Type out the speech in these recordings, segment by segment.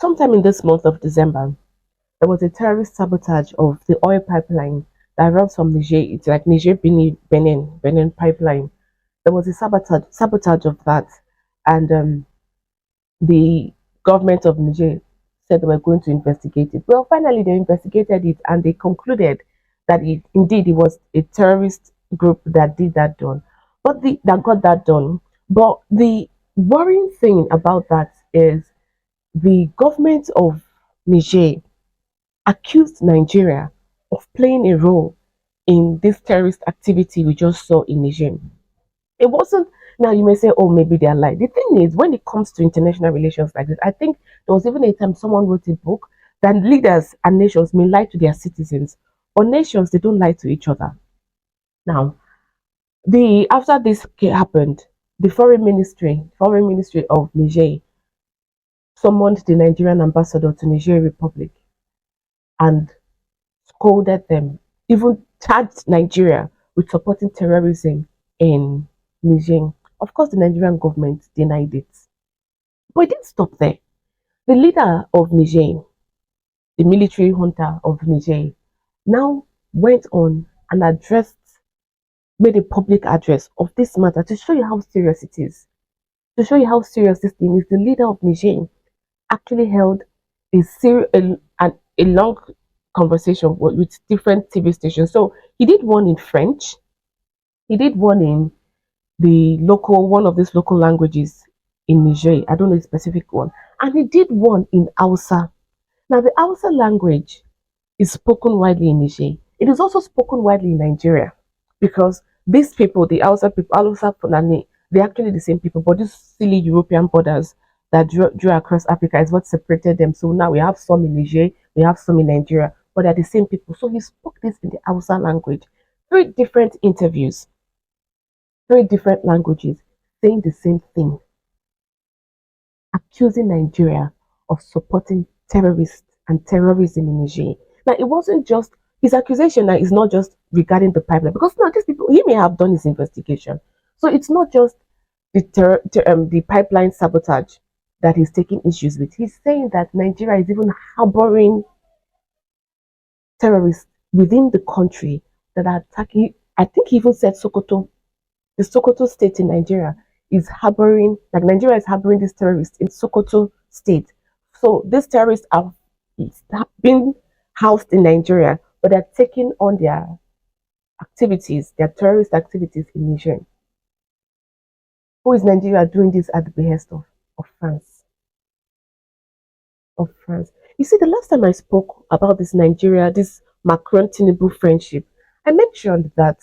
Sometime in this month of December, there was a terrorist sabotage of the oil pipeline that runs from Niger. It's like Niger Benin pipeline. There was a sabotage of that, and the government of Niger said they were going to investigate it. Well, finally, they investigated it and they concluded that it was a terrorist group that did that done, that got that done. But the worrying thing about that is the government of Niger accused Nigeria of playing a role in this terrorist activity we just saw in Niger. It wasn't. Now you may say, oh, maybe they're lying. The thing is, when it comes to international relations like this, I think there was even a time someone wrote a book that leaders and nations may lie to their citizens, but nations they don't lie to each other. Now, the after this happened, the foreign ministry of Niger summoned the Nigerian ambassador to Niger Republic and scolded them, even charged Nigeria with supporting terrorism in Niger. Of course, the Nigerian government denied it. But it didn't stop there. The leader of Niger, the military junta of Niger, now went on and made a public address of this matter to show you how serious it is. To show you how serious this thing is, the leader of Niger actually held a long conversation with different TV stations. So he did one in French, he did one in one of these local languages in Niger. I don't know the specific one. And he did one in Hausa. Now, the Hausa language is spoken widely in Niger. It is also spoken widely in Nigeria because these people, the Hausa people, Hausa Fulani, they're actually the same people, but these silly European borders that drew across Africa is what separated them. So now we have some in Niger, we have some in Nigeria, but they're the same people. So he spoke this in the Hausa language. Three different interviews, three different languages, saying the same thing, accusing Nigeria of supporting terrorists and terrorism in Niger. Now, it wasn't just his accusation now is not just regarding the pipeline because now these people he may have done his investigation. So it's not just the pipeline sabotage that he's taking issues with. He's saying that Nigeria is even harboring terrorists within the country that are attacking. I think he even said Sokoto, the Sokoto state in Nigeria is harboring, like Nigeria is harboring these terrorists in Sokoto state. So these terrorists have been housed in Nigeria, but they're taking on their terrorist activities in Niger. Who is Nigeria doing this at the behest of France? Of France. You see, the last time I spoke about this Macron Tinubu friendship, I mentioned that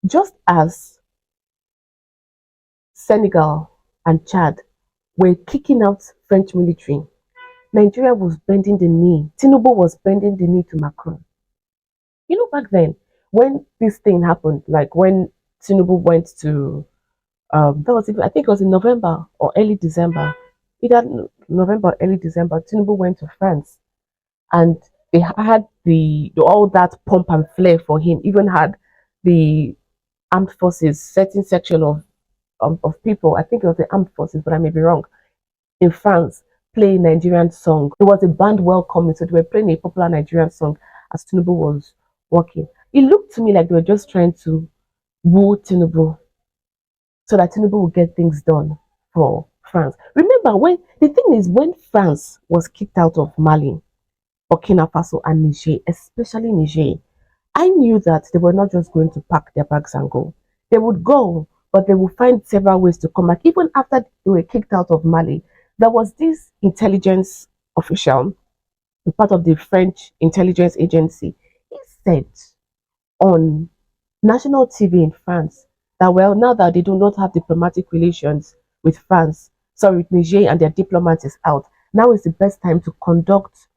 just as Senegal and Chad were kicking out French military, Nigeria was bending the knee. Tinubu was bending the knee to Macron. You know, back then, when this thing happened, like when Tinubu went to, I think it was in November or early December, either November or early December, Tinubu went to France and they had all that pomp and flair for him, even had the armed forces, certain section of people, I think it was the armed forces, but I may be wrong, in France, playing Nigerian song. It was a band welcoming, so they were playing a popular Nigerian song as Tinubu was walking. It looked to me like they were just trying to woo Tinubu so that Tinubu would get things done for France. Remember, when France was kicked out of Mali, Burkina Faso, and Niger, especially Niger, I knew that they were not just going to pack their bags and go. They would go, but they would find several ways to come back. Even after they were kicked out of Mali, there was this intelligence official, part of the French intelligence agency. He said on national TV in France that, well, now that they do not have diplomatic relations with France, sorry, with Niger and their diplomats is out, now is the best time to conduct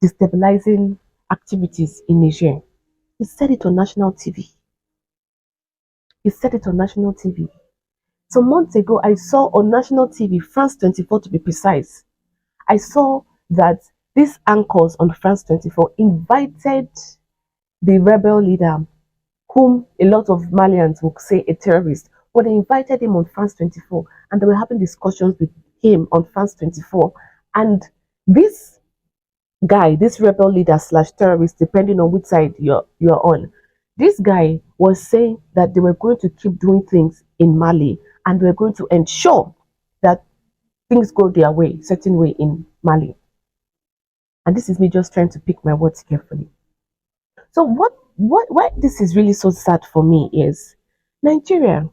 destabilizing activities in Niger. He said it on national TV. He said it on national TV. Some months ago, I saw on national TV, France 24 to be precise, I saw that these anchors on France 24 invited the rebel leader, whom a lot of Malians would say a terrorist, but they invited him on France 24 and they were having discussions with him on France 24. And This guy, this rebel leader slash terrorist, depending on which side you're on, this guy was saying that they were going to keep doing things in Mali and they were going to ensure that things go their way, certain way in Mali. And this is me just trying to pick my words carefully. So what why this is really so sad for me is Nigeria,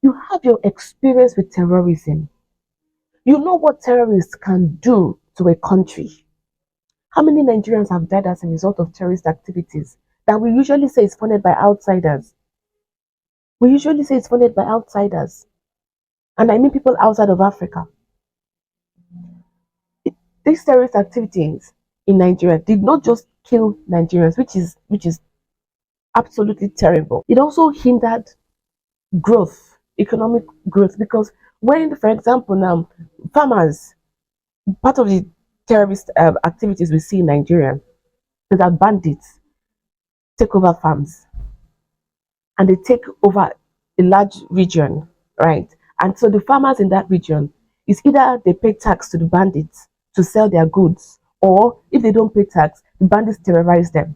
you have your experience with terrorism. You know what terrorists can do to a country. How many Nigerians have died as a result of terrorist activities that we usually say is funded by outsiders? We usually say it's funded by outsiders. And I mean people outside of Africa. These terrorist activities in Nigeria did not just kill Nigerians, which is absolutely terrible. It also hindered growth, economic growth, because when, for example, now farmers, part of the terrorist activities we see in Nigeria is that bandits take over farms and they take over a large region, right? And so the farmers in that region is either they pay tax to the bandits to sell their goods, or if they don't pay tax, the bandits terrorize them.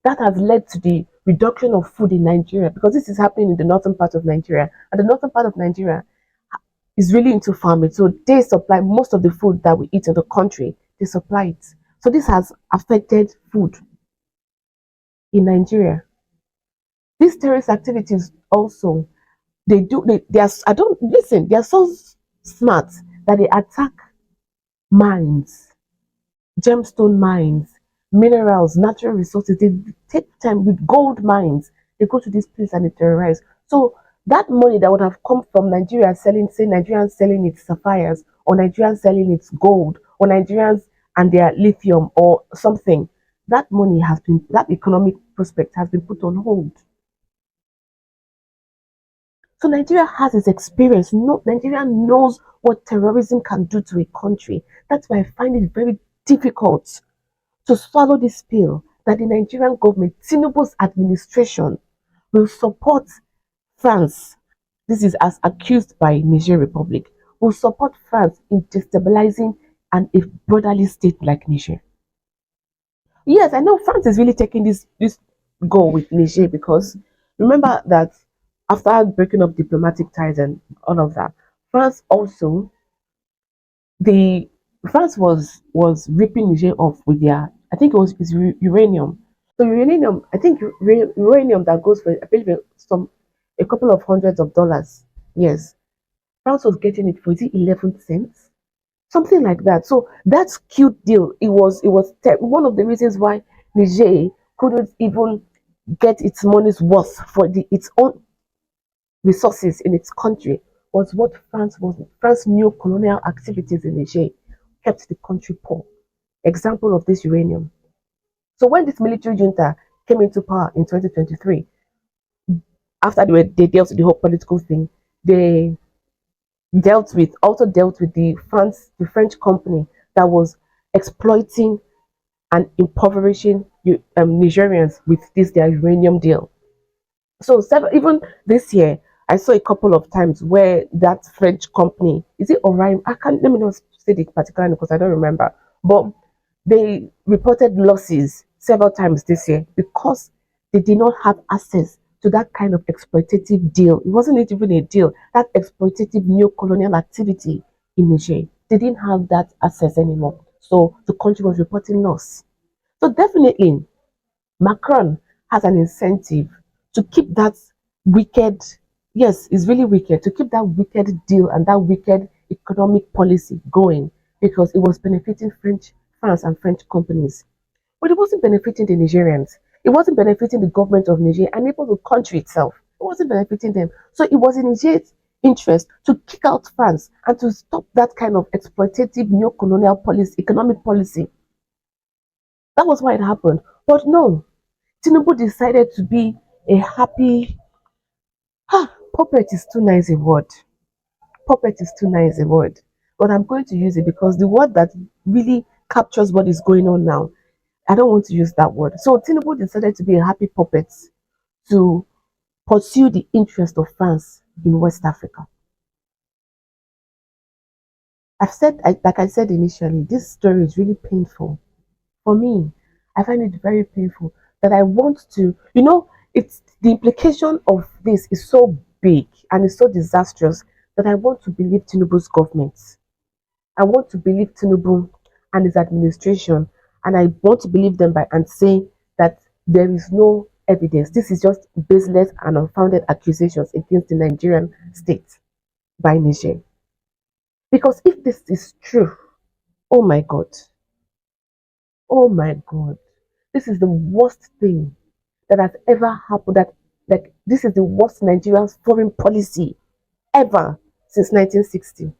That has led to the reduction of food in Nigeria because this is happening in the northern part of Nigeria. And the northern part of Nigeria is really into farming. So they supply most of the food that we eat in the country, they supply it. So this has affected food in Nigeria. These terrorist activities also, they are, I don't listen, they are so smart that they attack mines, gemstone mines, minerals, natural resources. They take time with gold mines. They go to this place and they terrorize. So that money that would have come from Nigeria selling, say Nigerians selling its sapphires, or Nigerians selling its gold, or Nigerians and their lithium or something, that money has been, that economic prospect has been put on hold. So Nigeria has its experience. No, Nigeria knows what terrorism can do to a country. That's why I find it very difficult to swallow this pill that the Nigerian government, Tinubu's administration, will support France. This is as accused by Niger Republic, will support France in destabilizing a brotherly state like Niger. Yes, I know France is really taking this goal with Niger because remember that after breaking up diplomatic ties and all of that, France also the France was ripping Niger off with their, I think it was it's uranium. So uranium, I think uranium that goes for I believe some a couple of hundreds of dollars. Yes, France was getting it for is it 11 cents, something like that. So that's cute deal. It was one of the reasons why Niger couldn't even get its money's worth for its own resources in its country was what France new colonial activities in Niger kept the country poor. Example of this uranium. So when this military junta came into power in 2023, after they dealt with the whole political thing, they dealt with the French company that was exploiting and impoverishing Nigerians with this their uranium deal. So even this year, I saw a couple of times where that French company, is it Orion? I can't, let me not say the particular name because I don't remember. But they reported losses several times this year because they did not have access to that kind of exploitative deal. It wasn't even a deal, that exploitative neo-colonial activity in Niger. They didn't have that access anymore. So the country was reporting loss. So definitely Macron has an incentive to keep that wicked, yes, it's really wicked, to keep that wicked deal and that wicked economic policy going because it was benefiting France and French companies. But it wasn't benefiting the Nigerians. It wasn't benefiting the government of Niger and even the country itself. It wasn't benefiting them. So it was in Niger's interest to kick out France and to stop that kind of exploitative neo-colonial policy, economic policy. That was why it happened. But no, Tinubu decided to be a happy puppet is too nice a word. Puppet is too nice a word. But I'm going to use it because the word that really captures what is going on now, I don't want to use that word. So Tinubu decided to be a happy puppet to pursue the interest of France in West Africa. Like I said initially, this story is really painful for me. I find it very painful that I want to, it's the implication of this is so big and it's so disastrous that I want to believe Tinubu's government. I want to believe Tinubu and his administration, and I want to believe them by and say that there is no evidence. This is just baseless and unfounded accusations against the Nigerian state by Niger. Because if this is true, oh my God, oh my God, this is the worst thing that has ever happened. That like this is the worst Nigeria's foreign policy ever since 1960.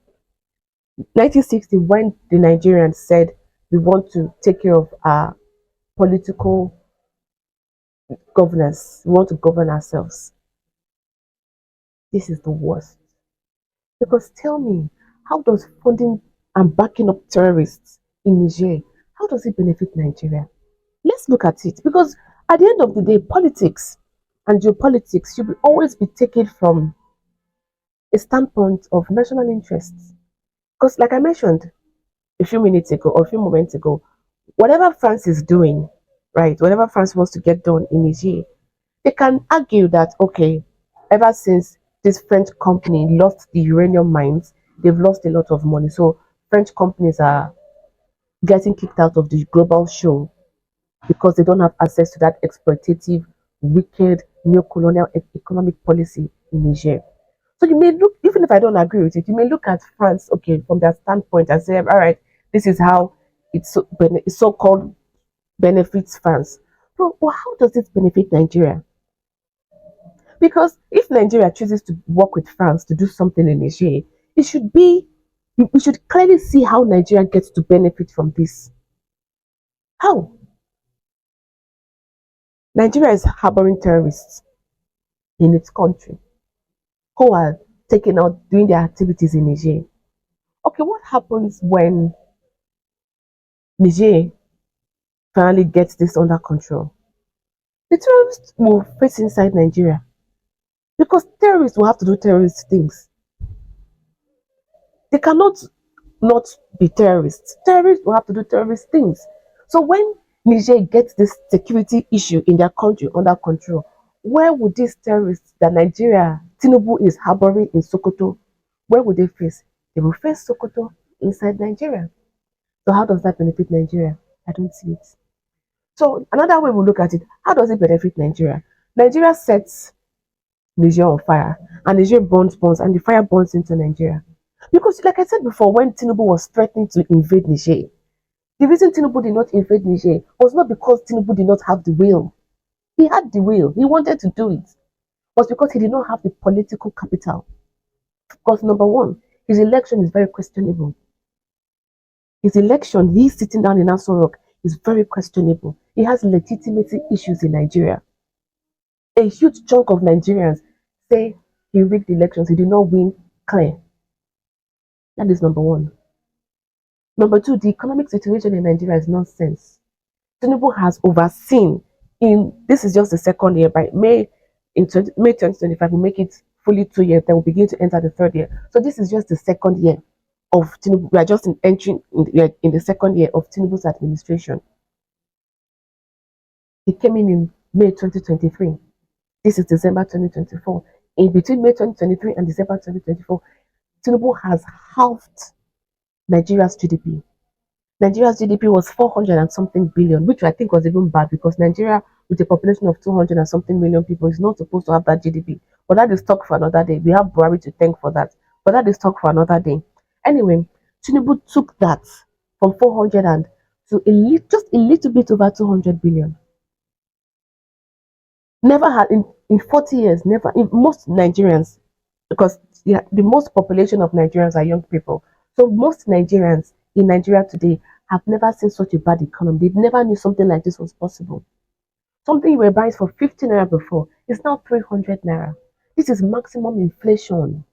1960, when the Nigerians said we want to take care of our political governance, we want to govern ourselves. This is the worst. Because tell me, how does funding and backing up terrorists in Niger, how does it benefit Nigeria? Let's look at it. Because at the end of the day, politics and geopolitics should always be taken from a standpoint of national interests. Because like I mentioned a few minutes ago or a few moments ago, whatever France is doing, right, whatever France wants to get done in Niger, they can argue that, okay, ever since this French company lost the uranium mines, they've lost a lot of money. So French companies are getting kicked out of the global show because they don't have access to that exploitative, wicked, neo-colonial economic policy in Niger. So you may look, even if I don't agree with it, you may look at France, okay, from their standpoint and say, all right, this is how it's so-called benefits France. But how does it benefit Nigeria? Because if Nigeria chooses to work with France to do something in Niger, it should be, we should clearly see how Nigeria gets to benefit from this. How? Nigeria is harboring terrorists in its country who are taking out, doing their activities in Niger. Okay, what happens when Niger finally gets this under control? The terrorists will face inside Nigeria because terrorists will have to do terrorist things. They cannot not be terrorists. Terrorists will have to do terrorist things. So when Niger gets this security issue in their country under control, where would these terrorists that Nigeria, Tinubu is harboring in Sokoto, where would they face? They will face Sokoto inside Nigeria. So how does that benefit Nigeria? I don't see it. So another way we look at it, how does it benefit Nigeria? Nigeria sets Niger on fire, and Niger burns, and the fire burns into Nigeria. Because, like I said before, when Tinubu was threatening to invade Niger, the reason Tinubu did not invade Niger was not because Tinubu did not have the will. He had the will, he wanted to do it. It was because he did not have the political capital. Because, number one, his election is very questionable. His election, he's sitting down in Aso Rock, is very questionable. He has legitimacy issues in Nigeria. A huge chunk of Nigerians say he rigged elections, he did not win clear. That is number one. Number two, the economic situation in Nigeria is nonsense. Tinubu has overseen in this is just the second year. By May 2025, we'll make it fully 2 years, then we'll begin to enter the third year. So this is just the second year of Tinubu. We are just we are in the second year of Tinubu's administration. He came in May 2023. This is December 2024. In between May 2023 and December 2024, Tinubu has halved Nigeria's GDP. Nigeria's GDP was 400 and something billion, which I think was even bad because Nigeria, with a population of 200 and something million people, is not supposed to have that GDP. But that is talk for another day. We have Buhari to thank for that. But that is talk for another day. Anyway, Tinubu took that from 400 and to just a little bit over 200 billion. Never had in 40 years, never in most Nigerians, because yeah, the most population of Nigerians are young people. So most Nigerians in Nigeria today have never seen such a bad economy. They've never knew something like this was possible. Something you were buying for 50 naira before is now 300 naira. This is maximum inflation.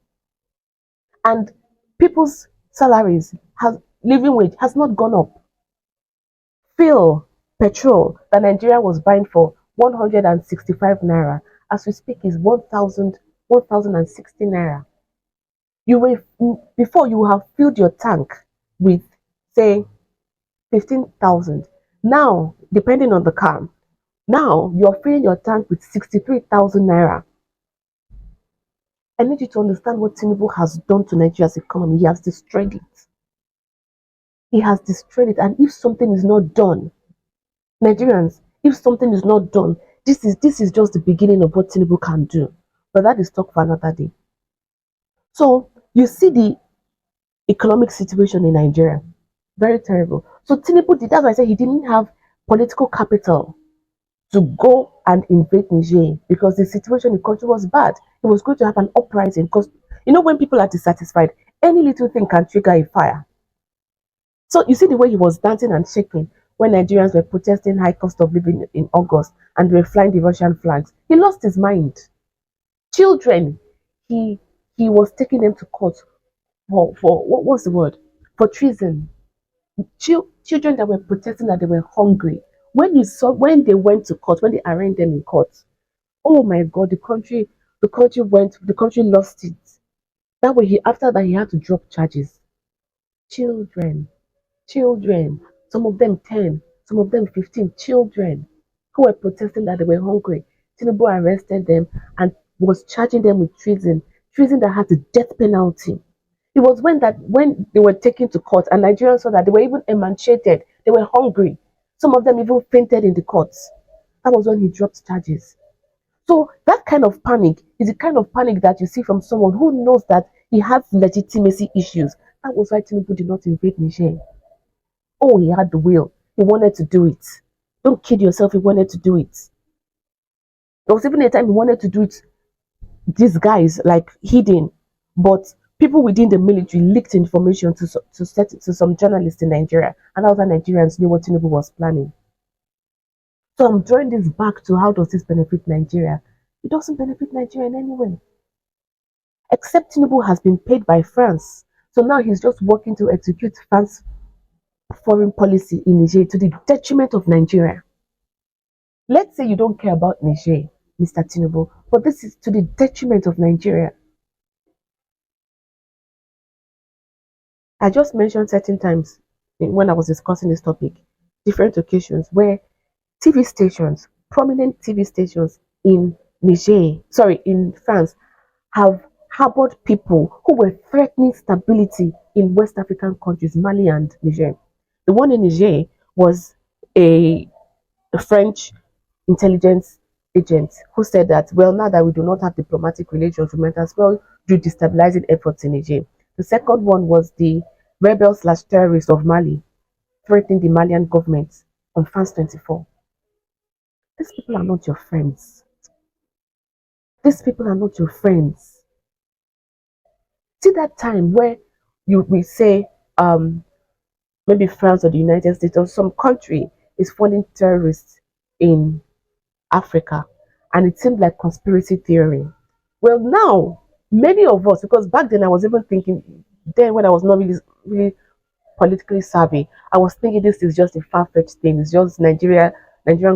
And people's salaries has living wage has not gone up. Fuel, petrol that Nigeria was buying for 165 naira as we speak is 1060 naira. You will before you have filled your tank with say 15,000. Now, depending on the car, now you're filling your tank with 63,000 naira. I need you to understand what Tinubu has done to Nigeria's economy. He has destroyed it. He has destroyed it. And if something is not done, Nigerians, if something is not done, this is just the beginning of what Tinubu can do. But that is talk for another day. So you see the economic situation in Nigeria. Very terrible. So Tinubu did, that's why I said he didn't have political capital to go and invade Niger because the situation in the country was bad. It was going to have an uprising because when people are dissatisfied, any little thing can trigger a fire. So you see the way he was dancing and shaking when Nigerians were protesting high cost of living in August and they were flying the Russian flags. He lost his mind. Children, he was taking them to court for what was the word? For treason. Children that were protesting that they were hungry. When they went to court, when they arraigned them in court, oh my God, the country lost it. That way, after that he had to drop charges. Children, children, some of them 10, some of them 15 children who were protesting that they were hungry. Tinubu arrested them and was charging them with treason that had the death penalty. It was when they were taken to court and Nigerians saw that they were even emancipated, they were hungry. Some of them even fainted in the courts. That was when he dropped charges. So that kind of panic is the kind of panic that you see from someone who knows that he has legitimacy issues. That was why Tinubu did not invade Niger. Oh, he had the will. He wanted to do it. Don't kid yourself, he wanted to do it. There was even a time he wanted to do it, these guys, like hidden. But people within the military leaked information to some journalists in Nigeria. And that was how Nigerians knew what Tinubu was planning. So I'm drawing this back to how does this benefit Nigeria? It doesn't benefit Nigeria in any way. Except Tinubu has been paid by France. So now he's just working to execute France's foreign policy in Niger to the detriment of Nigeria. Let's say you don't care about Niger, Mr. Tinubu, but this is to the detriment of Nigeria. I just mentioned certain times when I was discussing this topic, different occasions where TV stations, prominent TV stations in in France, have harbored people who were threatening stability in West African countries, Mali and Niger. The one in Niger was a, a French intelligence agent who said that, well, now that we do not have diplomatic relations, we might as well do destabilizing efforts in Niger. The second one was the rebels/terrorists of Mali threatening the Malian government on France 24. These people are not your friends. These people are not your friends. See that time where we say maybe France or the United States or some country is funding terrorists in Africa, and it seemed like conspiracy theory. Well, now many of us, because back then I was even thinking, then when I was not really politically savvy, I was thinking this is just a far-fetched thing. It's just Nigerian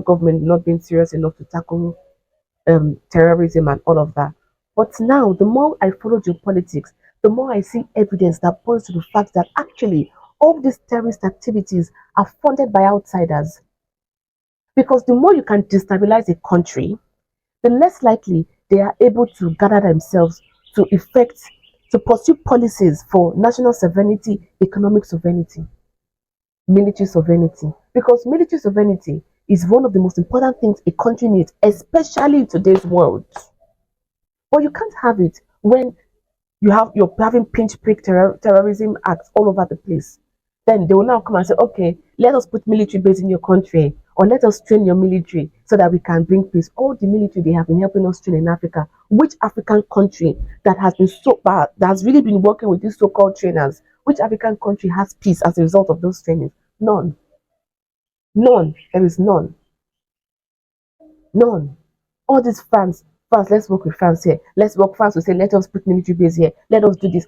government not being serious enough to tackle terrorism and all of that. But now, the more I follow geopolitics, the more I see evidence that points to the fact that actually all these terrorist activities are funded by outsiders. Because the more you can destabilize a country, the less likely they are able to gather themselves to effect, to pursue policies for national sovereignty, economic sovereignty, military sovereignty. Because military sovereignty is one of the most important things a country needs, especially in today's world. But you can't have it when you're having pinch prick terrorism acts all over the place. Then they will now come and say, okay, let us put military base in your country, or let us train your military so that we can bring peace. All the military they have been helping us train in Africa. Which African country that has been so bad, that has really been working with these so-called trainers, which African country has peace as a result of those trainings? None. None. There is none. None. All this France, let's work with France here. Let's work France to say, let us put military base here. Let us do this.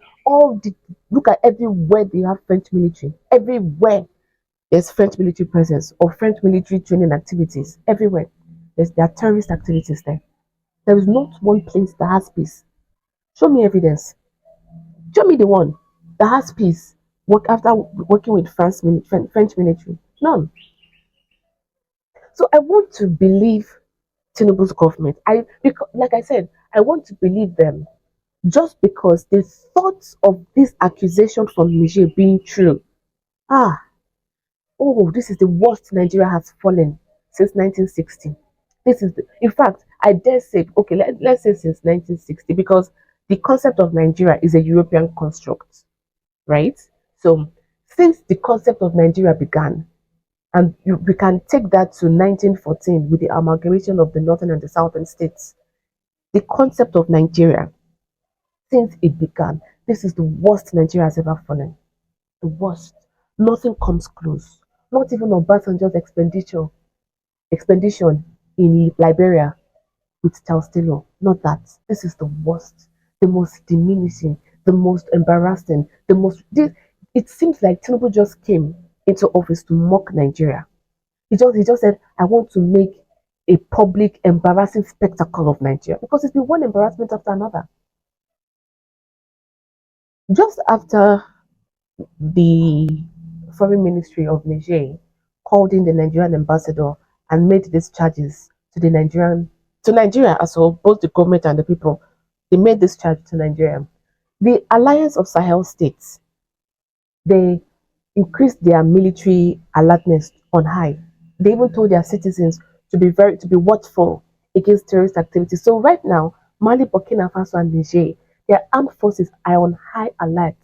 Look at everywhere they have French military. Everywhere there's French military presence or French military training activities. Everywhere. There are terrorist activities there. There is not one place that has peace. Show me evidence. Show me the one that has peace work after working with French military. None. So I want to believe Tinubu's government. Because, like I said, I want to believe them just because the thoughts of this accusation from Niger being true. Ah, oh, this is the worst Nigeria has fallen since 1960. In fact, I dare say, okay, let's say since 1960, because the concept of Nigeria is a European construct, right? So, since the concept of Nigeria began, and we can take that to 1914 with the amalgamation of the northern and the southern states, the concept of Nigeria, since it began, this is the worst Nigeria has ever fallen. The worst. Nothing comes close. Not even Obasanjo's expedition in Liberia with Charles Taylor. Not that. This is the worst, the most diminishing, the most embarrassing, the most. It seems like Tinubu just came into office to mock Nigeria. He just said, I want to make a public embarrassing spectacle of Nigeria because it's been one embarrassment after another. Just after the foreign ministry of Niger called in the Nigerian ambassador and made these charges to Nigeria as well, both the government and the people. They made this charge to Nigeria. The Alliance of Sahel states, they increased their military alertness on high. They even told their citizens to be watchful against terrorist activity. So right now, Mali, Burkina Faso, and Niger, their armed forces are on high alert.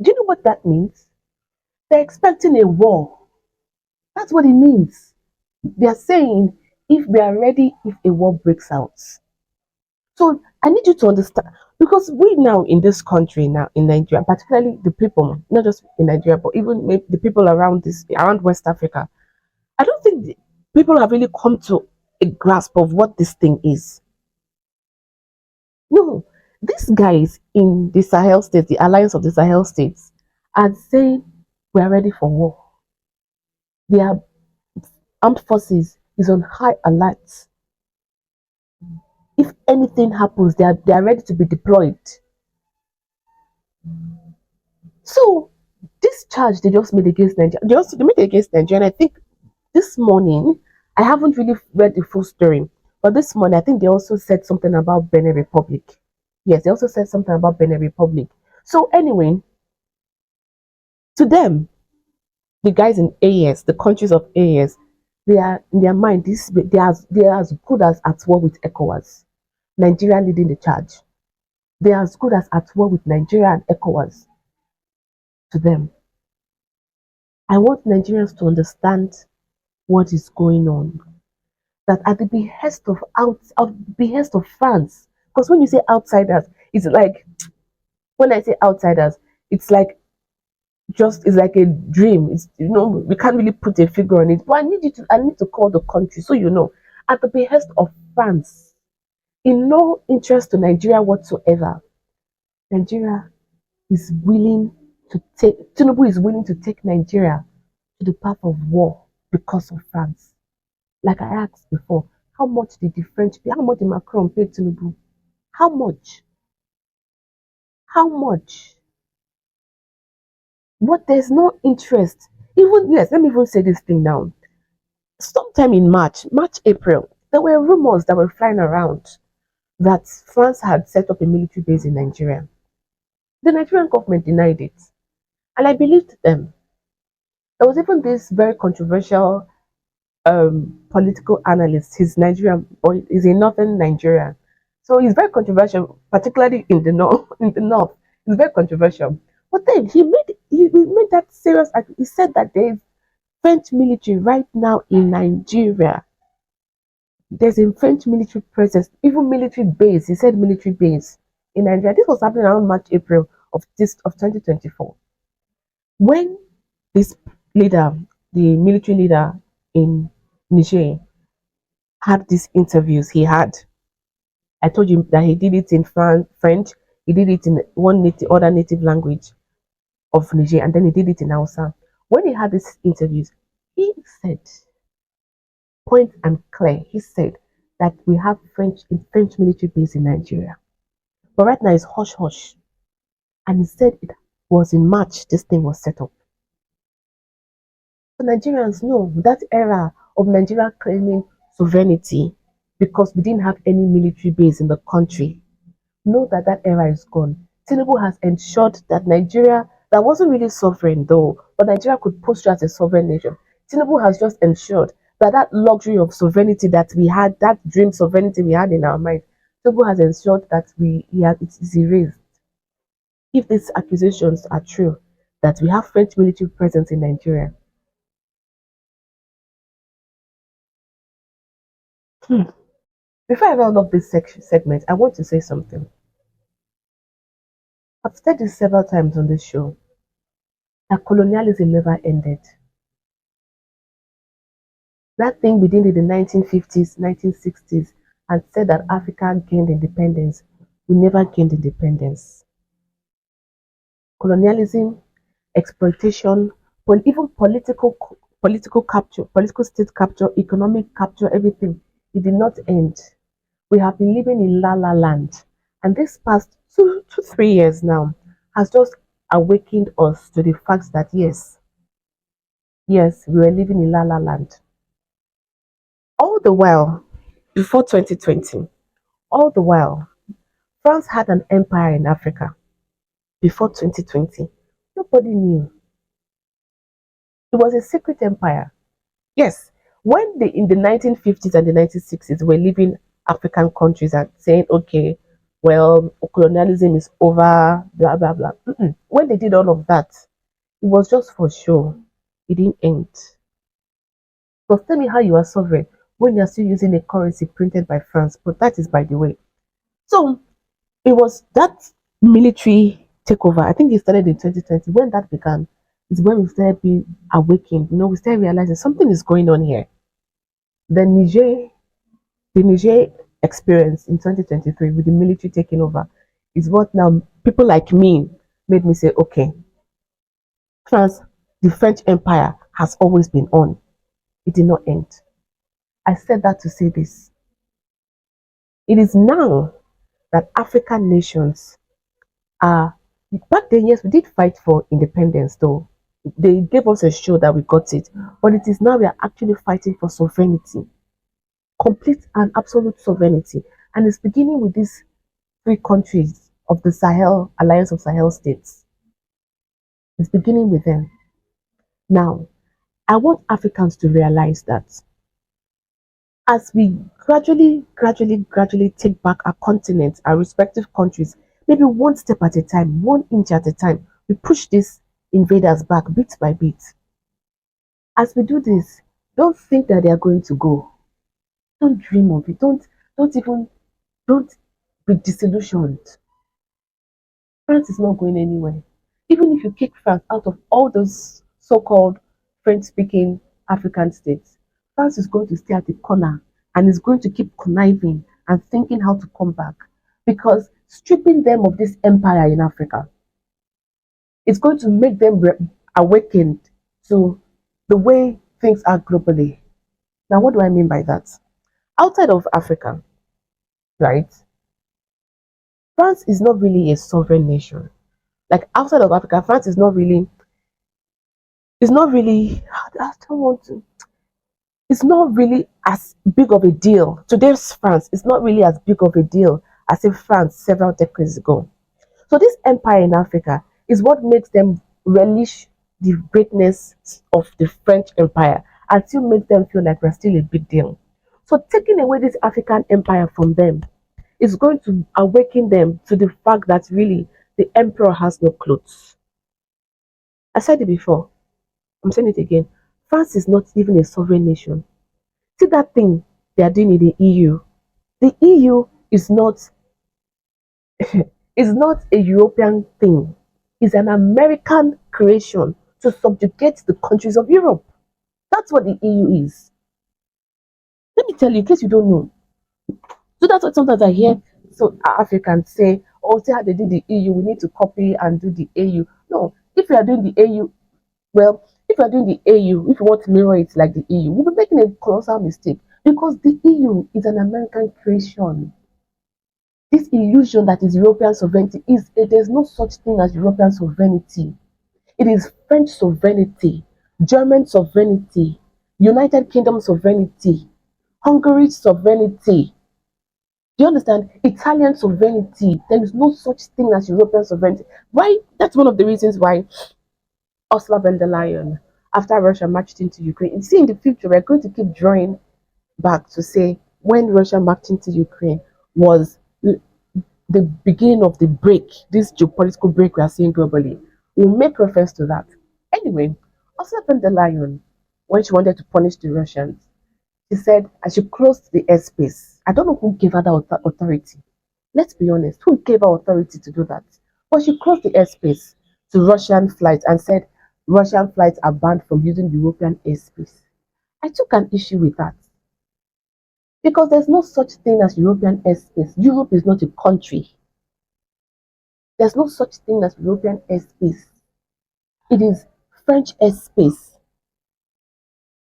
Do you know what that means? They're expecting a war. That's what it means. They are saying if we are ready if a war breaks out. So I need you to understand because we now in this country now in Nigeria, particularly the people, not just in Nigeria, but even maybe the people around West Africa, I don't think people have really come to a grasp of what this thing is. No, these guys in the Sahel states, the alliance of the Sahel states, are saying we are ready for war. Their armed forces is on high alert. If anything happens, they are ready to be deployed. So this charge they just made against Nigeria, they made it against Nigeria. And I think this morning, I haven't really read the full story, but this morning I think they also said something about Benin Republic. Yes, they also said something about Benin Republic. So anyway, to them, the guys in AES, the countries of AES, they are in their mind they are as good as at war with ECOWAS. Nigeria leading the charge. They are as good as at war with Nigeria and ECOWAS to them. I want Nigerians to understand what is going on. That at the behest of France, because when you say outsiders, it's like when I say outsiders, it's like it's like a dream. It's we can't really put a figure on it. But I need to call the country so at the behest of France, in no interest to Nigeria whatsoever. Nigeria is willing Tinubu is willing to take Nigeria to the path of war because of France. Like I asked before, how much did the French pay? How much did Macron pay Tinubu? How much? How much? But there's no interest. Even yes, let me even say this thing now. Sometime in March, April, there were rumors that were flying around that France had set up a military base in Nigeria. The Nigerian government denied it. And I believed them. There was even this very controversial political analyst. He's Nigerian, or he's in northern Nigeria. So he's very controversial, particularly in the north. In the north, he's very controversial. But then he made that serious. He said that there's French military right now in Nigeria. There's a French military presence, even military base. He said military base in Nigeria. This was happening around March, April of 2024. When this leader, the military leader in Niger, had these interviews, I told you that he did it in French, he did it in other native language of Niger, and then he did it in Hausa. When he had these interviews, he said, point and clear, he said that we have French military base in Nigeria. But right now it's hush hush. And he said it was in March this thing was set up. So Nigerians know that era of Nigeria claiming sovereignty because we didn't have any military base in the country. Know that that era is gone. Tinubu has ensured that Nigeria, that wasn't really sovereign though, but Nigeria could posture as a sovereign nation. Tinubu has just ensured that that luxury of sovereignty that we had, that dream sovereignty we had in our mind, Tinubu has ensured that it is erased. If these accusations are true, that we have French military presence in Nigeria. Hmm. Before I round up this segment, I want to say something. I've said this several times on this show that colonialism never ended. That thing we did in the 1950s, 1960s, and said that Africa gained independence, we never gained independence. Colonialism, exploitation, even political capture, political state capture, economic capture, everything, it did not end. We have been living in La La Land, and this past 3 years now has just awakened us to the fact that yes, we were living in La La Land. All the while, before 2020, all the while, France had an empire in Africa before 2020. Nobody knew. It was a secret empire. Yes, when in the 1950s and the 1960s were leaving African countries and saying, okay, well, colonialism is over, blah, blah, blah. When they did all of that, it was just for show. It didn't end. But tell me how you are sovereign when you're still using a currency printed by France. But that is by the way. So it was that military takeover. I think it started in 2020. When that began, is when we started being awakened. We started realizing something is going on here. The Niger, the Niger experience in 2023 with the military taking over is what now people like me made me say, okay, France, the French Empire has always been on. It did not end. I said that to say this. It is now that African nations are, back then, yes, we did fight for independence though. They gave us a show that we got it. But it is now we are actually fighting for sovereignty, complete and absolute sovereignty. And it's beginning with these three countries of the Sahel, Alliance of Sahel states. It's beginning with them. Now, I want Africans to realize that as we gradually take back our continent, our respective countries, maybe one step at a time, 1 inch at a time, we push these invaders back bit by bit. As we do this, don't think that they are going to go. Don't dream of it. Don't be disillusioned. France is not going anywhere. Even if you kick France out of all those so-called French-speaking African states, France is going to stay at the corner and is going to keep conniving and thinking how to come back. Because stripping them of this empire in Africa is going to make them awakened to the way things are globally. Now, what do I mean by that? Outside of Africa, right? France is not really a sovereign nation. Like outside of Africa, France is not really, I don't want to, it's not really as big of a deal. Today's France is not really as big of a deal as in France several decades ago. So this empire in Africa is what makes them relish the greatness of the French Empire and still makes them feel like we're still a big deal. So taking away this African empire from them is going to awaken them to the fact that really the emperor has no clothes. I said it before, I'm saying it again. France is not even a sovereign nation. See that thing they are doing in the EU. The EU is not a European thing. It's an American creation to subjugate the countries of Europe. That's what the EU is. Let me tell you, in case you don't know. So that's what sometimes I hear so Africans say, oh, see how they did the EU, we need to copy and do the AU. No, if you are doing the AU, well, if you are doing the AU, if you want to mirror it like the EU, we'll be making a colossal mistake because the EU is an American creation. This illusion that is European sovereignty is there's no such thing as European sovereignty. It is French sovereignty, German sovereignty, United Kingdom sovereignty, Hungary's sovereignty. Do you understand? Italian sovereignty. There is no such thing as European sovereignty. Why? That's one of the reasons why Ursula von der Leyen, after Russia marched into Ukraine, you see, in the future, we're going to keep drawing back to say when Russia marched into Ukraine was the beginning of the break, this geopolitical break we are seeing globally. We'll make reference to that. Anyway, Ursula von der Leyen, when she wanted to punish the Russians, she said I should close the airspace. I don't know who gave her that authority. Let's be honest, who gave her authority to do that? But she closed the airspace to Russian flights and said Russian flights are banned from using European airspace. I took an issue with that because there's no such thing as European airspace. Europe is not a country. There's no such thing as European airspace. It is French airspace,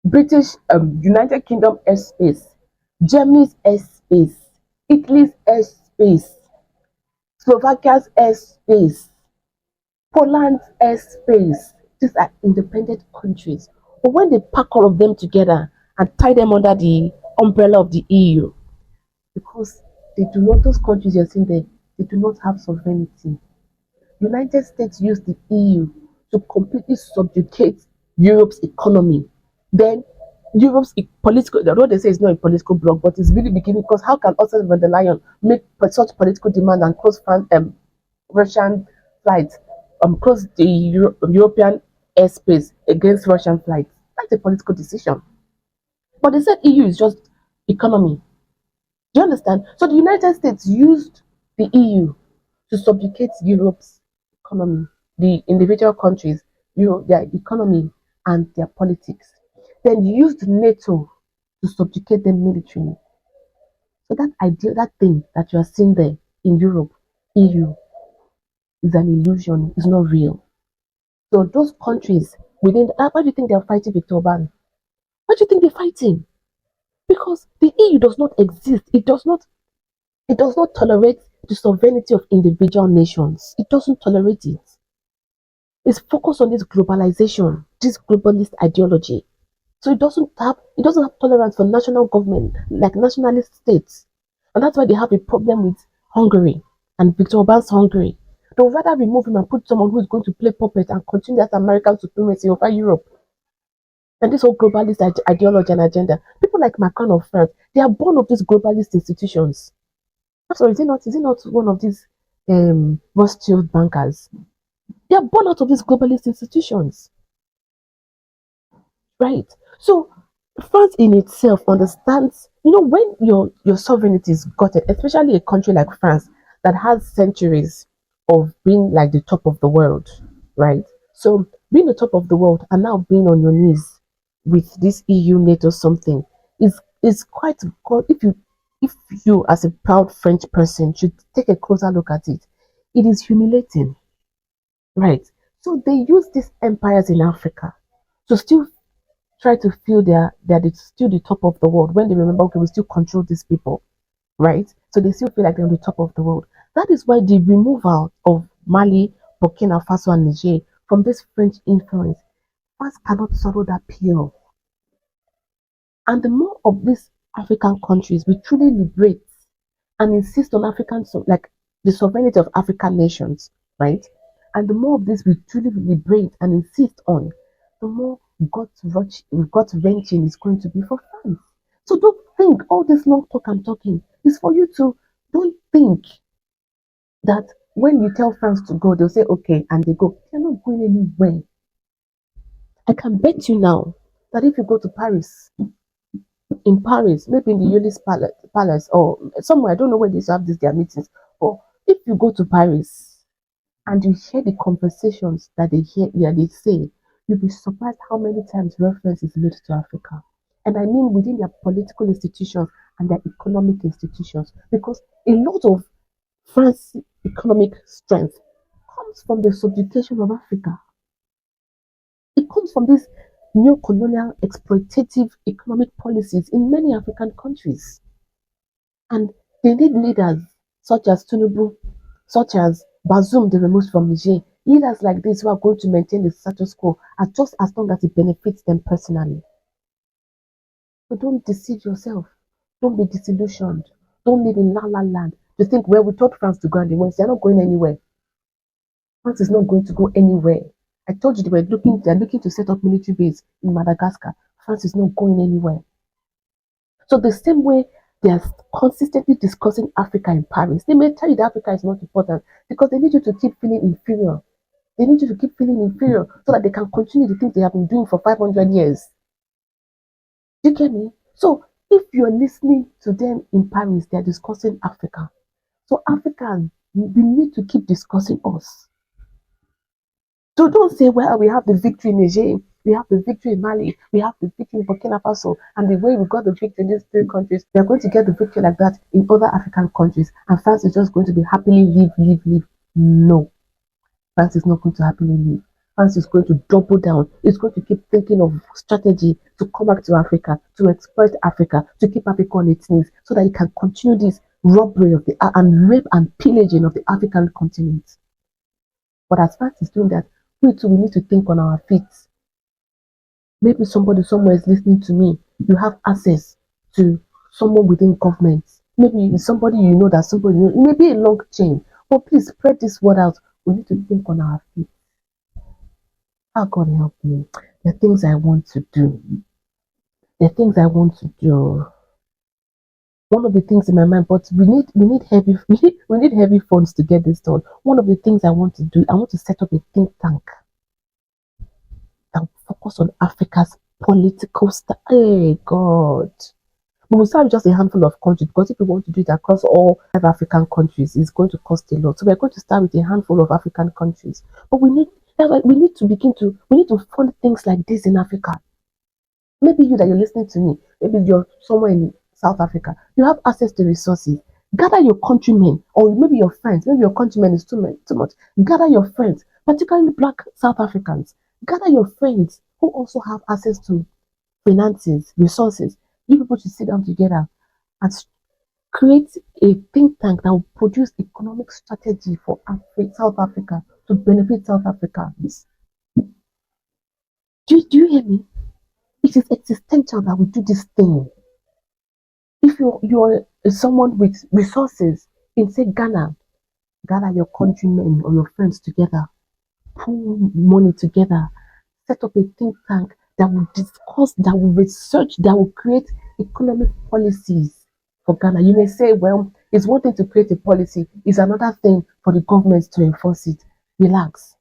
British, United Kingdom airspace, Germany's airspace, Italy's airspace, Slovakia's airspace, Poland's airspace. These are independent countries. But when they pack all of them together and tie them under the umbrella of the EU, because they do not, those countries you're seeing there, they do not have sovereignty. United States used the EU to completely subjugate Europe's economy. Then Europe's political, although they say it's not a political bloc, but it's really beginning because how can Ursula von der Leyen make such political demand and close Russian flights, close the European airspace against Russian flights? That's a political decision. But they said EU is just economy. Do you understand? So the United States used the EU to subjugate Europe's economy, the individual countries, their economy and their politics. Then used NATO to subjugate them militarily. So that idea, that thing that you are seeing there in Europe, EU, is an illusion, it's not real. So those countries within why do you think they're fighting Victor Orban? Why do you think they're fighting? Because the EU does not exist. It does not tolerate the sovereignty of individual nations. It doesn't tolerate it. It's focused on this globalization, this globalist ideology. So it doesn't have tolerance for national government, like nationalist states. And that's why they have a problem with Hungary and Viktor Orban's Hungary. They would rather remove him and put someone who is going to play puppet and continue that American supremacy over Europe. And this whole globalist ideology and agenda. People like Macron of France, they are born of these globalist institutions. I'm sorry, is it not one of these Rothschild bankers? They are born out of these globalist institutions. Right. So France in itself understands, when your sovereignty is gutted, especially a country like France that has centuries of being like the top of the world, right? So being the top of the world and now being on your knees with this EU NATO something is quite if you as a proud French person should take a closer look at it, it is humiliating. Right. So they use these empires in Africa to still try to feel they're still the top of the world when they remember, okay, we still control these people, right? So they still feel like they're on the top of the world. That is why the removal of Mali, Burkina Faso, and Niger from this French influence, France cannot swallow that pill. And the more of these African countries we truly liberate and insist on like the sovereignty of African nations, right? And the more of this we truly liberate and insist on, the more gut wrenching is going to be for France. So don't think all this long talk I'm talking is for you to don't think that when you tell France to go, they'll say okay and they go. They're not going anywhere. I can bet you now that if you go to Paris, in Paris, maybe in the Ulysses Palace or somewhere, I don't know where they have their meetings, but if you go to Paris and you hear the conversations that they say, you'll be surprised how many times reference is made to Africa. And I mean within their political institutions and their economic institutions, because a lot of France's economic strength comes from the subjugation of Africa. It comes from these neo-colonial exploitative economic policies in many African countries. And they need leaders such as Tinubu, such as Bazoum, they removed from Niger. Leaders like this who are going to maintain the status quo are just as long as it benefits them personally. So don't deceive yourself. Don't be disillusioned. Don't live in la la land to think, well, we told France to go and they went. They're not going anywhere. France is not going to go anywhere. I told you they're looking to set up military base in Madagascar. France is not going anywhere. So the same way they are consistently discussing Africa in Paris, they may tell you that Africa is not important because they need you to keep feeling inferior. They need you to keep feeling inferior so that they can continue the things they have been doing for 500 years. Do you get me? So if you're listening to them in Paris, they're discussing Africa. So Africans, we need to keep discussing us. So don't say, well, we have the victory in Niger, we have the victory in Mali, we have the victory in Burkina Faso, and the way we got the victory in these three countries, we are going to get the victory like that in other African countries, and France is just going to be happily live, live, live. No, France is not going to happily live. France is going to double down. It's going to keep thinking of strategy to come back to Africa, to exploit Africa, to keep Africa on its knees, so that it can continue this robbery of the and rape and pillaging of the African continent. But as France is doing that, we too, we need to think on our feet. Maybe somebody somewhere is listening to me. You have access to someone within government. Maybe it's somebody you know that somebody you know. It may be a long chain. But please spread this word out. We need to think on our feet. How God help me. The things I want to do. The things I want to do. One of the things in my mind, but we need heavy funds to get this done. One of the things I want to do, I want to set up a think tank that will focus on Africa's political style. Hey God. We will start with just a handful of countries because if we want to do it across all 5 African countries, it's going to cost a lot. So we're going to start with a handful of African countries. But we need to fund things like this in Africa. Maybe you that you're listening to me, maybe you're somewhere in South Africa, you have access to resources. Gather your countrymen, or maybe your friends, maybe your countrymen is too much. Gather your friends, particularly black South Africans. Gather your friends who also have access to finances, resources. You people should sit down together and create a think tank that will produce economic strategy for South Africa to benefit South Africans. Do you hear me? It is existential that we do this thing. If you're someone with resources in say Ghana, gather your countrymen or your friends together, pool money together, set up a think tank that will discuss, that will research, that will create economic policies for Ghana. You may say, well, it's one thing to create a policy, it's another thing for the government to enforce it. Relax.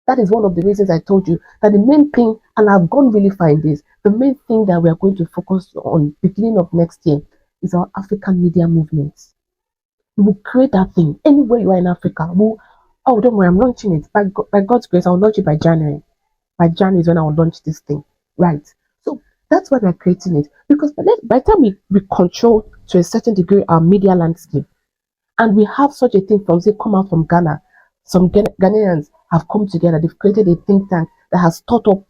That is one of the reasons I told you that the main thing, and I've gone really far in this, the main thing that we are going to focus on beginning of next year is our African media movement. We will create that thing anywhere you are in Africa. Oh, don't worry, I'm launching it. By God's grace, I'll launch it by January. By January is when I will launch this thing. Right. So that's why we're creating it. Because by the time we control to a certain degree our media landscape, and we have such a thing from say come out from Ghana, some Ghanaians have come together, they've created a think tank that has thought up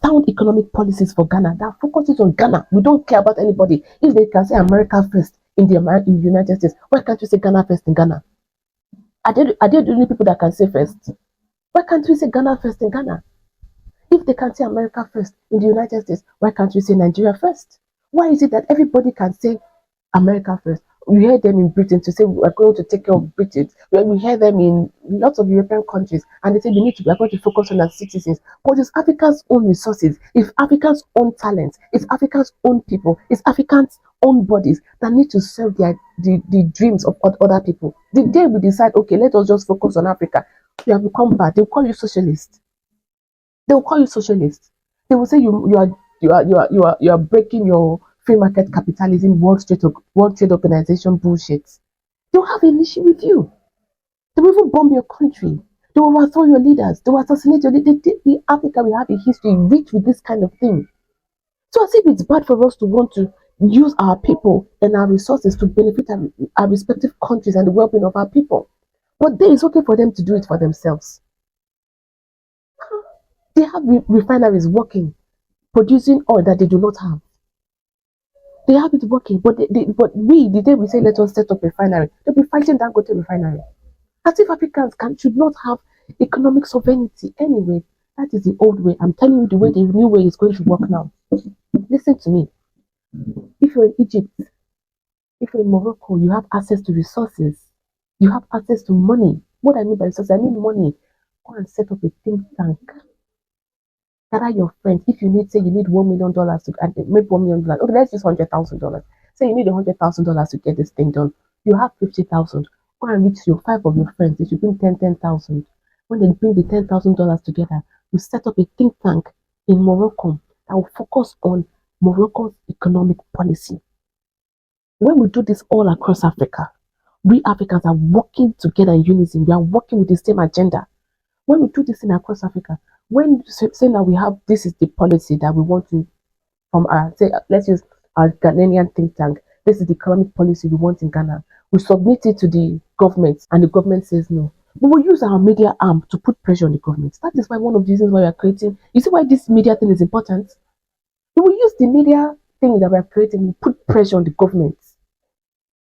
sound economic policies for Ghana that focuses on Ghana. We don't care about anybody. If they can say America first in the United States, why can't we say Ghana first in Ghana? Are there the only people that can say first? Why can't we say Ghana first in Ghana? If they can say America first in the United States, why can't we say Nigeria first? Why is it that everybody can say America first? We hear them in Britain to say we're going to take care of Britain. We hear them in lots of European countries and they say we're going to focus on our citizens. But it's Africa's own resources, it's Africa's own talents, it's Africa's own people, it's Africa's own bodies that need to serve the dreams of other people. The day we decide, okay, let us just focus on Africa, we have become bad. They'll call you socialist. They will call you socialist. They will say you are breaking your free market capitalism, World Trade Organization bullshit. They'll have an issue with you. They will even bomb your country. They will overthrow your leaders. They will assassinate your leaders. In Africa, we have a history rich with this kind of thing. So as if it's bad for us to want to use our people and our resources to benefit our respective countries and the well-being of our people. But then it's okay for them to do it for themselves. They have refineries working, producing oil that they do not have. They have it working, but but the day we say let us set up a refinery, they'll be fighting Dangote refinery. As if Africans should not have economic sovereignty. Anyway, that is the old way. I'm telling you the way the new way is going to work now. Listen to me. If you're in Egypt, if you're in Morocco, you have access to resources. You have access to money. What I mean by resources, I mean money. Go and set up a think tank. Gather your friends. If you need, say you need $1 million to and make $1 million. Okay, let's use $100,000. Say you need $100,000 to get this thing done. You have 50,000. Go and reach your five of your friends. They should bring 10,000. When they bring the $10,000 together, you set up a think tank in Morocco that will focus on Morocco's economic policy. When we do this all across Africa, we Africans are working together in unison. We are working with the same agenda. When we do this in across Africa, when saying that we have this is the policy that we want to from our say let's use our Ghanaian think tank. This is the economic policy we want in Ghana. We submit it to the government, and the government says no. We will use our media arm to put pressure on the government. That is why one of the reasons why we are creating. You see why this media thing is important. We will use the media thing that we are creating. We put pressure on the government.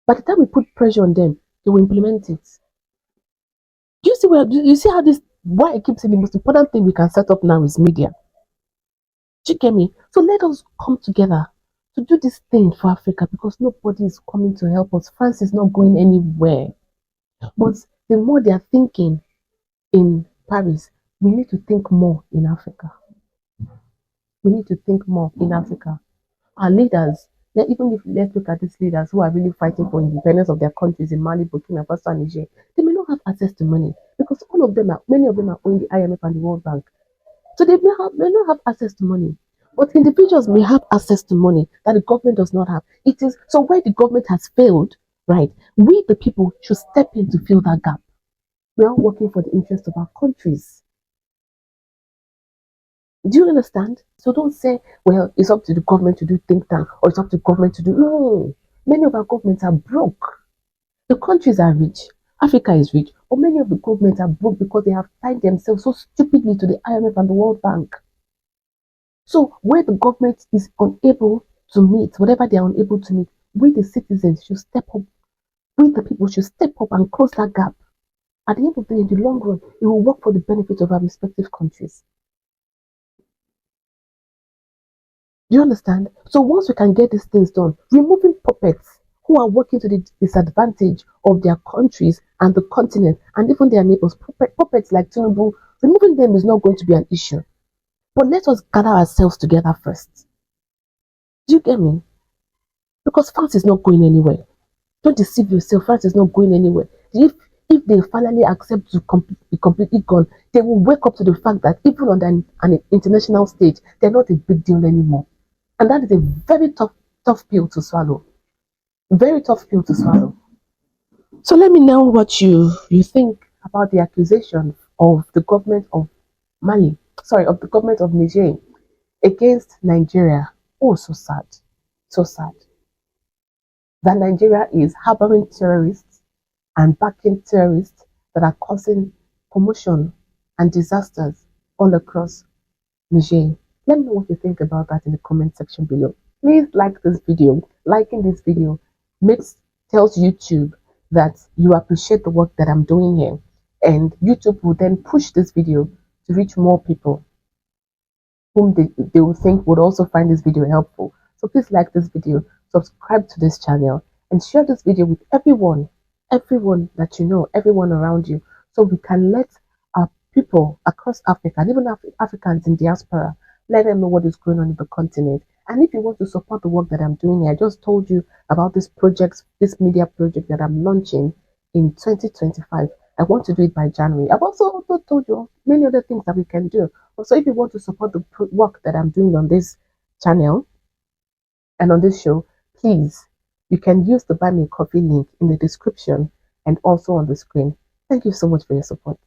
By the time we put pressure on them, they will implement it. Do you see where? Do you see how this? Why I keep saying the most important thing we can set up now is media. Do you get me? So let us come together to do this thing for Africa because nobody is coming to help us. France is not going anywhere. But the more they are thinking in Paris, we need to think more in Africa. We need to think more in Africa. Our leaders, even if let's look at these leaders who are really fighting for independence of their countries in Mali, Burkina Faso, and Niger, they may not have access to money because many of them are owning the IMF and the World Bank. So they may not have access to money. But individuals may have access to money that the government does not have. It is so where the government has failed, right? We the people should step in to fill that gap. We are working for the interest of our countries. Do you understand? So don't say, well, it's up to the government to do think tank or it's up to government to do. No, many of our governments are broke. The countries are rich. Africa is rich, but many of the governments are broke because they have tied themselves so stupidly to the IMF and the World Bank. So where the government is unable to meet, whatever they are unable to meet, we the citizens should step up. We the people should step up and close that gap. At the end of the day, in the long run, it will work for the benefit of our respective countries. Do you understand? So once we can get these things done, removing puppets who are working to the disadvantage of their countries and the continent and even their neighbors, puppets like Tinubu, removing them is not going to be an issue. But let us gather ourselves together first. Do you get me? Because France is not going anywhere. Don't deceive yourself. France is not going anywhere. If they finally accept to be completely gone, they will wake up to the fact that even on an international stage, they're not a big deal anymore. And that is a very tough pill to swallow. Very tough pill to swallow. So let me know what you think about the accusation of the government of of the government of Niger against Nigeria. Oh, so sad. So sad. That Nigeria is harboring terrorists and backing terrorists that are causing commotion and disasters all across Niger. Let me know what you think about that in the comment section below. Please like this video. Liking this video tells YouTube that you appreciate the work that I'm doing here, and YouTube will then push this video to reach more people whom they will think would also find this video helpful. So please like this video, subscribe to this channel, and share this video with everyone that you know, everyone around you, so we can let our people across Africa, and even Africans in diaspora, let them know what is going on in the continent. And if you want to support the work that I'm doing here, I just told you about this media project that I'm launching in 2025. I want to do it by January. I've also told you many other things that we can do. Also, if you want to support the work that I'm doing on this channel and on this show, please, you can use the Buy Me a Coffee link in the description and also on the screen. Thank you so much for your support.